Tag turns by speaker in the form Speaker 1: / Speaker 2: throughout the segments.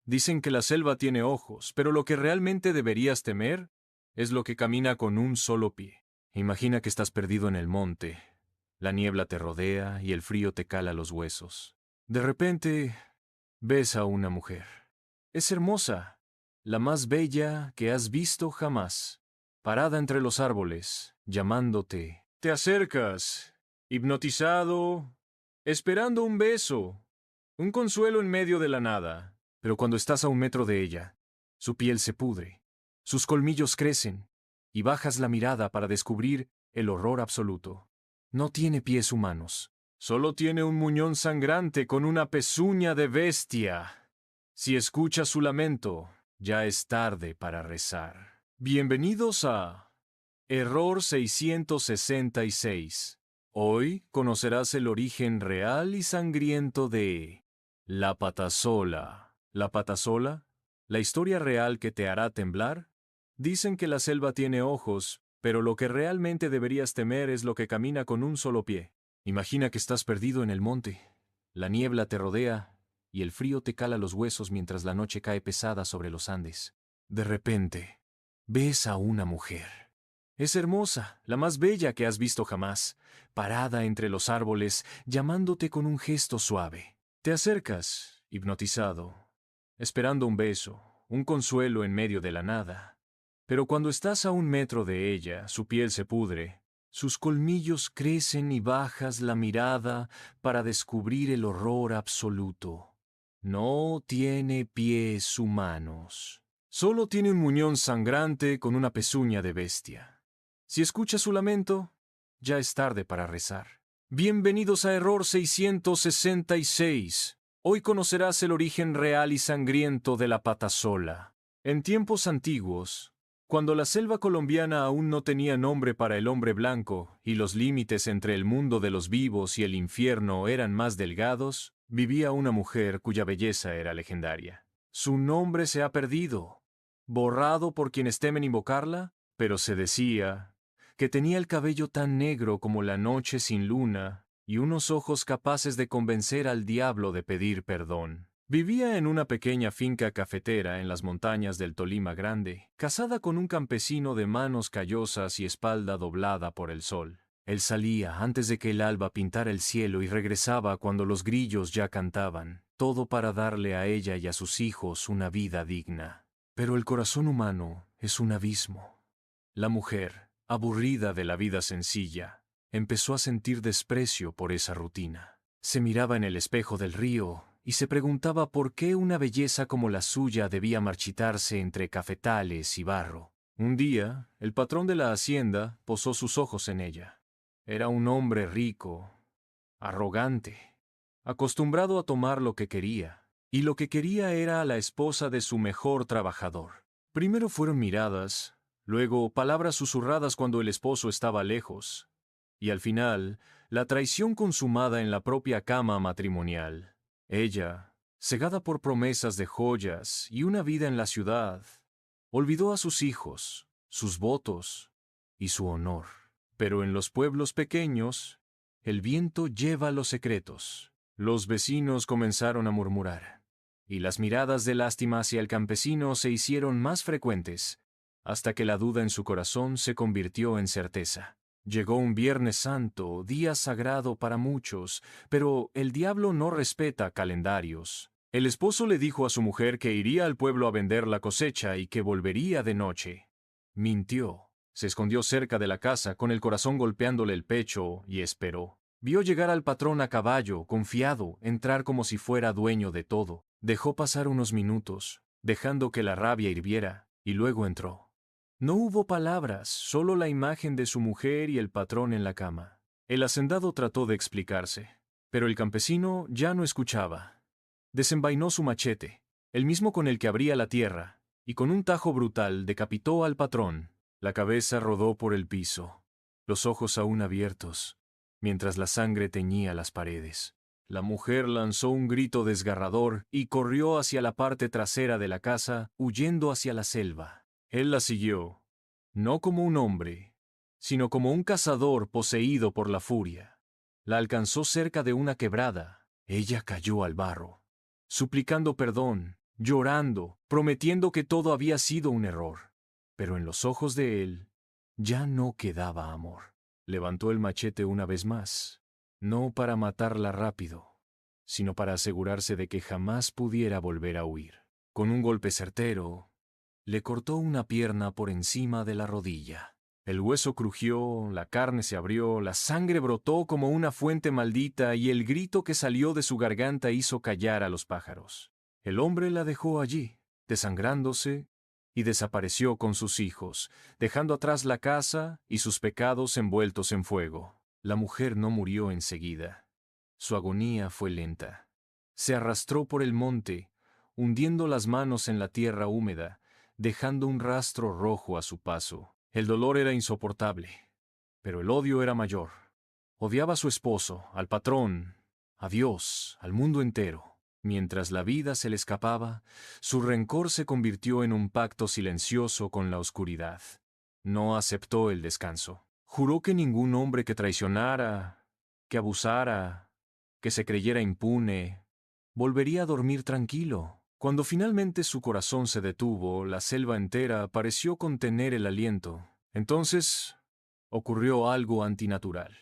Speaker 1: Dicen que la selva tiene ojos, pero lo que realmente deberías temer es lo que camina con un solo pie. Imagina que estás perdido en el monte. La niebla te rodea y el frío te cala los huesos. De repente, ves a una mujer. Es hermosa, la más bella que has visto jamás, parada entre los árboles, llamándote. Te acercas, hipnotizado, esperando un beso, un consuelo en medio de la nada. Pero cuando estás a 1 metro de ella, su piel se pudre, sus colmillos crecen, y bajas la mirada para descubrir el horror absoluto. No tiene pies humanos, solo tiene un muñón sangrante con una pezuña de bestia. Si escuchas su lamento, ya es tarde para rezar. Bienvenidos a Error 666. Hoy conocerás el origen real y sangriento de la patasola. ¿La patasola? ¿La historia real que te hará temblar? Dicen que la selva tiene ojos, pero lo que realmente deberías temer es lo que camina con un solo pie. Imagina que estás perdido en el monte. La niebla te rodea y el frío te cala los huesos mientras la noche cae pesada sobre los Andes. De repente, ves a una mujer. Es hermosa, la más bella que has visto jamás, parada entre los árboles, llamándote con un gesto suave. Te acercas, hipnotizado, esperando un beso, un consuelo en medio de la nada. Pero cuando estás a 1 metro de ella, su piel se pudre, sus colmillos crecen y bajas la mirada para descubrir el horror absoluto. No tiene pies humanos. Solo tiene un muñón sangrante con una pezuña de bestia. Si escuchas su lamento, ya es tarde para rezar. Bienvenidos a Error 666. Hoy conocerás el origen real y sangriento de la patasola. En tiempos antiguos, cuando la selva colombiana aún no tenía nombre para el hombre blanco y los límites entre el mundo de los vivos y el infierno eran más delgados, vivía una mujer cuya belleza era legendaria. Su nombre se ha perdido, borrado por quienes temen invocarla, pero se decía que tenía el cabello tan negro como la noche sin luna y unos ojos capaces de convencer al diablo de pedir perdón. Vivía en una pequeña finca cafetera en las montañas del Tolima Grande, casada con un campesino de manos callosas y espalda doblada por el sol. Él salía antes de que el alba pintara el cielo y regresaba cuando los grillos ya cantaban, todo para darle a ella y a sus hijos una vida digna. Pero el corazón humano es un abismo. La mujer, aburrida de la vida sencilla, empezó a sentir desprecio por esa rutina. Se miraba en el espejo del río y se preguntaba por qué una belleza como la suya debía marchitarse entre cafetales y barro. Un día, el patrón de la hacienda posó sus ojos en ella. Era un hombre rico, arrogante, acostumbrado a tomar lo que quería, y lo que quería era a la esposa de su mejor trabajador. Primero fueron miradas, luego palabras susurradas cuando el esposo estaba lejos, y al final, la traición consumada en la propia cama matrimonial. Ella, cegada por promesas de joyas y una vida en la ciudad, olvidó a sus hijos, sus votos y su honor. Pero en los pueblos pequeños, el viento lleva los secretos. Los vecinos comenzaron a murmurar, y las miradas de lástima hacia el campesino se hicieron más frecuentes, hasta que la duda en su corazón se convirtió en certeza. Llegó un Viernes Santo, día sagrado para muchos, pero el diablo no respeta calendarios. El esposo le dijo a su mujer que iría al pueblo a vender la cosecha y que volvería de noche. Mintió. Se escondió cerca de la casa con el corazón golpeándole el pecho y esperó. Vio llegar al patrón a caballo, confiado, entrar como si fuera dueño de todo. Dejó pasar unos minutos, dejando que la rabia hirviera, y luego entró. No hubo palabras, solo la imagen de su mujer y el patrón en la cama. El hacendado trató de explicarse, pero el campesino ya no escuchaba. Desenvainó su machete, el mismo con el que abría la tierra, y con un tajo brutal decapitó al patrón. La cabeza rodó por el piso, los ojos aún abiertos, mientras la sangre teñía las paredes. La mujer lanzó un grito desgarrador y corrió hacia la parte trasera de la casa, huyendo hacia la selva. Él la siguió, no como un hombre, sino como un cazador poseído por la furia. La alcanzó cerca de una quebrada. Ella cayó al barro, suplicando perdón, llorando, prometiendo que todo había sido un error. Pero en los ojos de él ya no quedaba amor. Levantó el machete una vez más, no para matarla rápido, sino para asegurarse de que jamás pudiera volver a huir. Con un golpe certero, le cortó una pierna por encima de la rodilla. El hueso crujió, la carne se abrió, la sangre brotó como una fuente maldita y el grito que salió de su garganta hizo callar a los pájaros. El hombre la dejó allí, desangrándose, y desapareció con sus hijos, dejando atrás la casa y sus pecados envueltos en fuego. La mujer no murió enseguida. Su agonía fue lenta. Se arrastró por el monte, hundiendo las manos en la tierra húmeda, dejando un rastro rojo a su paso. El dolor era insoportable, pero el odio era mayor. Odiaba a su esposo, al patrón, a Dios, al mundo entero. Mientras la vida se le escapaba, su rencor se convirtió en un pacto silencioso con la oscuridad. No aceptó el descanso. Juró que ningún hombre que traicionara, que abusara, que se creyera impune, volvería a dormir tranquilo. Cuando finalmente su corazón se detuvo, la selva entera pareció contener el aliento. Entonces ocurrió algo antinatural.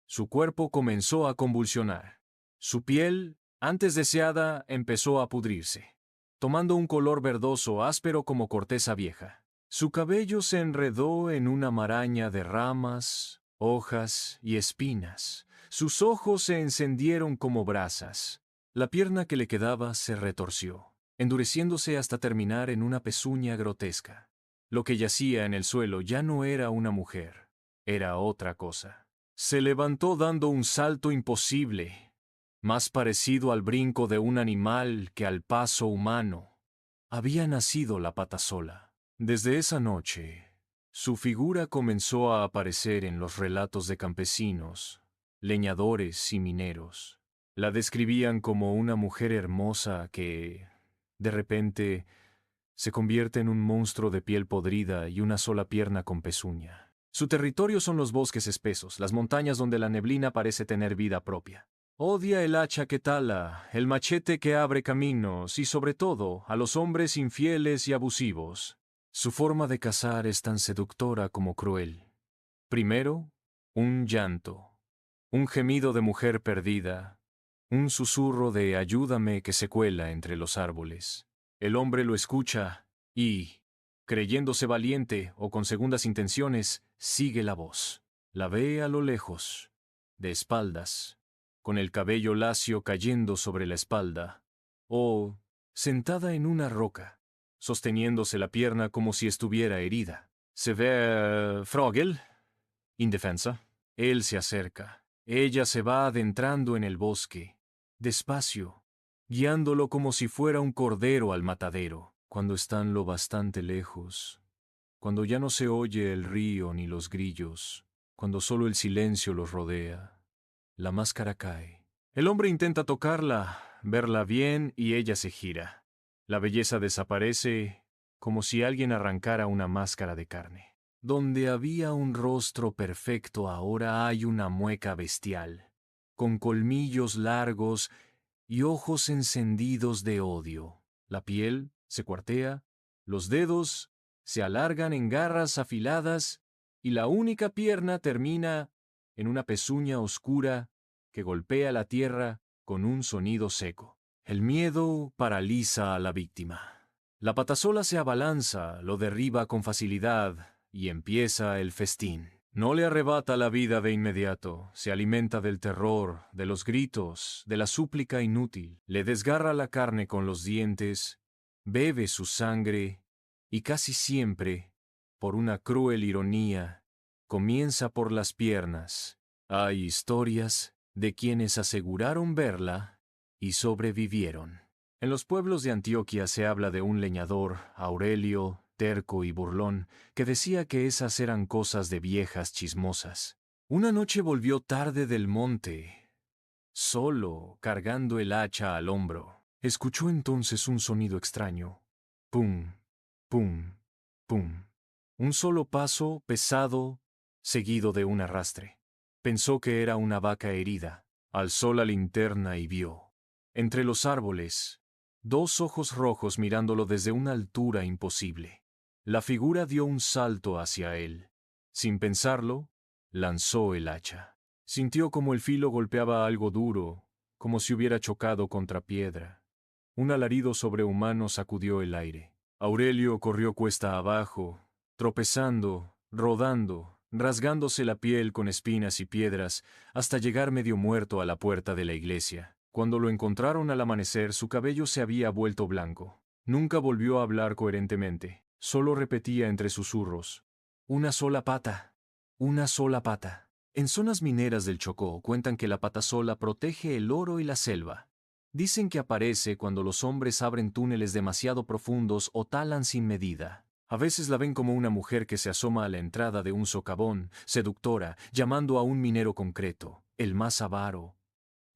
Speaker 1: Su cuerpo comenzó a convulsionar. Su piel, antes deseada, empezó a pudrirse, tomando un color verdoso áspero como corteza vieja. Su cabello se enredó en una maraña de ramas, hojas y espinas. Sus ojos se encendieron como brasas. La pierna que le quedaba se retorció, endureciéndose hasta terminar en una pezuña grotesca. Lo que yacía en el suelo ya no era una mujer, era otra cosa. Se levantó dando un salto imposible, más parecido al brinco de un animal que al paso humano. Había nacido la Patasola. Desde esa noche, su figura comenzó a aparecer en los relatos de campesinos, leñadores y mineros. La describían como una mujer hermosa que, de repente, se convierte en un monstruo de piel podrida y una sola pierna con pezuña. Su territorio son los bosques espesos, las montañas donde la neblina parece tener vida propia. Odia el hacha que tala, el machete que abre caminos y, sobre todo, a los hombres infieles y abusivos. Su forma de cazar es tan seductora como cruel. Primero, un llanto, un gemido de mujer perdida, un susurro de ayúdame que se cuela entre los árboles. El hombre lo escucha y, creyéndose valiente o con segundas intenciones, sigue la voz. La ve a lo lejos, de espaldas, con el cabello lacio cayendo sobre la espalda, o sentada en una roca, sosteniéndose la pierna como si estuviera herida. Se ve Frogel, indefensa. Él se acerca. Ella se va adentrando en el bosque, despacio, guiándolo como si fuera un cordero al matadero. Cuando están lo bastante lejos, cuando ya no se oye el río ni los grillos, cuando solo el silencio los rodea, la máscara cae. El hombre intenta tocarla, verla bien y ella se gira. La belleza desaparece como si alguien arrancara una máscara de carne. Donde había un rostro perfecto ahora hay una mueca bestial, con colmillos largos y ojos encendidos de odio. La piel se cuartea, los dedos se alargan en garras afiladas y la única pierna termina en una pezuña oscura que golpea la tierra con un sonido seco. El miedo paraliza a la víctima. La patasola se abalanza, lo derriba con facilidad y empieza el festín. No le arrebata la vida de inmediato, se alimenta del terror, de los gritos, de la súplica inútil, le desgarra la carne con los dientes, bebe su sangre y casi siempre, por una cruel ironía, comienza por las piernas. Hay historias de quienes aseguraron verla y sobrevivieron. En los pueblos de Antioquia se habla de un leñador, Aurelio, terco y burlón, que decía que esas eran cosas de viejas chismosas. Una noche volvió tarde del monte, solo, cargando el hacha al hombro. Escuchó entonces un sonido extraño. Pum, pum, pum. Un solo paso pesado, seguido de un arrastre. Pensó que era una vaca herida. Alzó la linterna y vio, entre los árboles, dos ojos rojos mirándolo desde una altura imposible. La figura dio un salto hacia él. Sin pensarlo, lanzó el hacha. Sintió como el filo golpeaba algo duro, como si hubiera chocado contra piedra. Un alarido sobrehumano sacudió el aire. Aurelio corrió cuesta abajo, tropezando, rodando, rasgándose la piel con espinas y piedras, hasta llegar medio muerto a la puerta de la iglesia. Cuando lo encontraron al amanecer, su cabello se había vuelto blanco. Nunca volvió a hablar coherentemente, solo repetía entre susurros: una sola pata, una sola pata. En zonas mineras del Chocó cuentan que la patasola protege el oro y la selva. Dicen que aparece cuando los hombres abren túneles demasiado profundos o talan sin medida. A veces la ven como una mujer que se asoma a la entrada de un socavón, seductora, llamando a un minero concreto, el más avaro,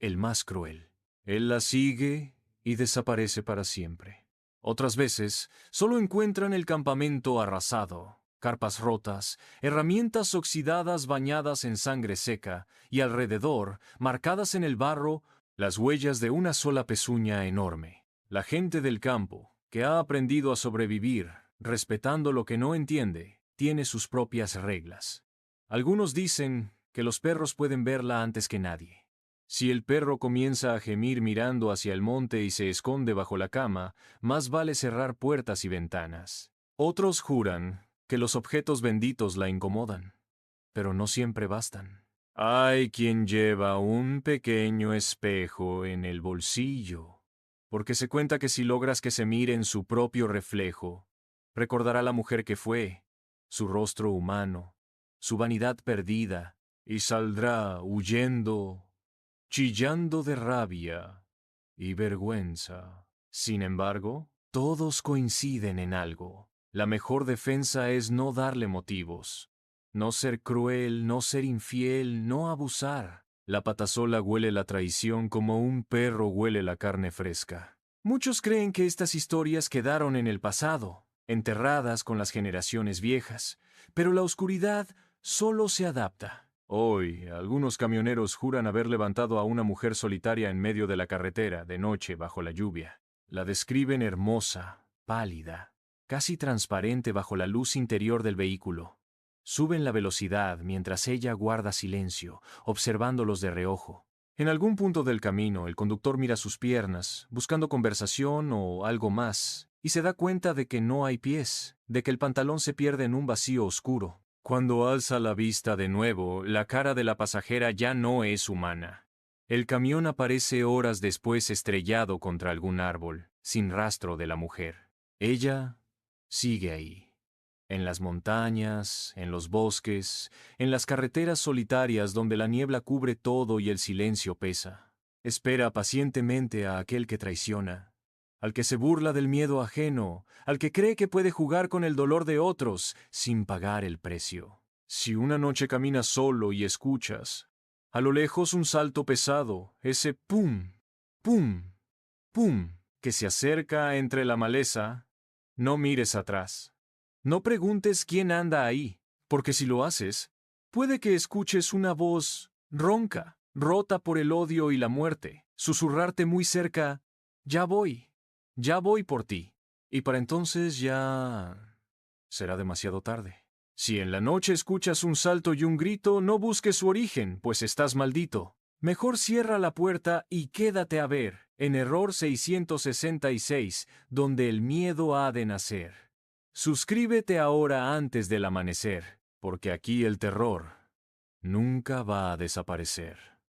Speaker 1: el más cruel. Él la sigue y desaparece para siempre. Otras veces, solo encuentran el campamento arrasado, carpas rotas, herramientas oxidadas bañadas en sangre seca, y alrededor, marcadas en el barro, las huellas de una sola pezuña enorme. La gente del campo, que ha aprendido a sobrevivir, respetando lo que no entiende, tiene sus propias reglas. Algunos dicen que los perros pueden verla antes que nadie. Si el perro comienza a gemir mirando hacia el monte y se esconde bajo la cama, más vale cerrar puertas y ventanas. Otros juran que los objetos benditos la incomodan, pero no siempre bastan. Hay quien lleva un pequeño espejo en el bolsillo, porque se cuenta que si logras que se mire en su propio reflejo, recordará la mujer que fue, su rostro humano, su vanidad perdida, y saldrá huyendo, chillando de rabia y vergüenza. Sin embargo, todos coinciden en algo. La mejor defensa es no darle motivos. No ser cruel, no ser infiel, no abusar. La patasola huele la traición como un perro huele la carne fresca. Muchos creen que estas historias quedaron en el pasado, enterradas con las generaciones viejas, pero la oscuridad solo se adapta. Hoy, algunos camioneros juran haber levantado a una mujer solitaria en medio de la carretera, de noche, bajo la lluvia. La describen hermosa, pálida, casi transparente bajo la luz interior del vehículo. Suben la velocidad mientras ella guarda silencio, observándolos de reojo. En algún punto del camino, el conductor mira sus piernas, buscando conversación o algo más, y se da cuenta de que no hay pies, de que el pantalón se pierde en un vacío oscuro. Cuando alza la vista de nuevo, la cara de la pasajera ya no es humana. El camión aparece horas después estrellado contra algún árbol, sin rastro de la mujer. Ella sigue ahí. En las montañas, en los bosques, en las carreteras solitarias donde la niebla cubre todo y el silencio pesa. Espera pacientemente a aquel que traiciona, al que se burla del miedo ajeno, al que cree que puede jugar con el dolor de otros sin pagar el precio. Si una noche caminas solo y escuchas, a lo lejos un salto pesado, ese pum, pum, pum, que se acerca entre la maleza, no mires atrás. No preguntes quién anda ahí, porque si lo haces, puede que escuches una voz ronca, rota por el odio y la muerte, susurrarte muy cerca: ya voy por ti. Y para entonces ya será demasiado tarde. Si en la noche escuchas un salto y un grito, no busques su origen, pues estás maldito. Mejor cierra la puerta y quédate a ver, en Error 666, donde el miedo ha de nacer. Suscríbete ahora antes del amanecer, porque aquí el terror nunca va a desaparecer.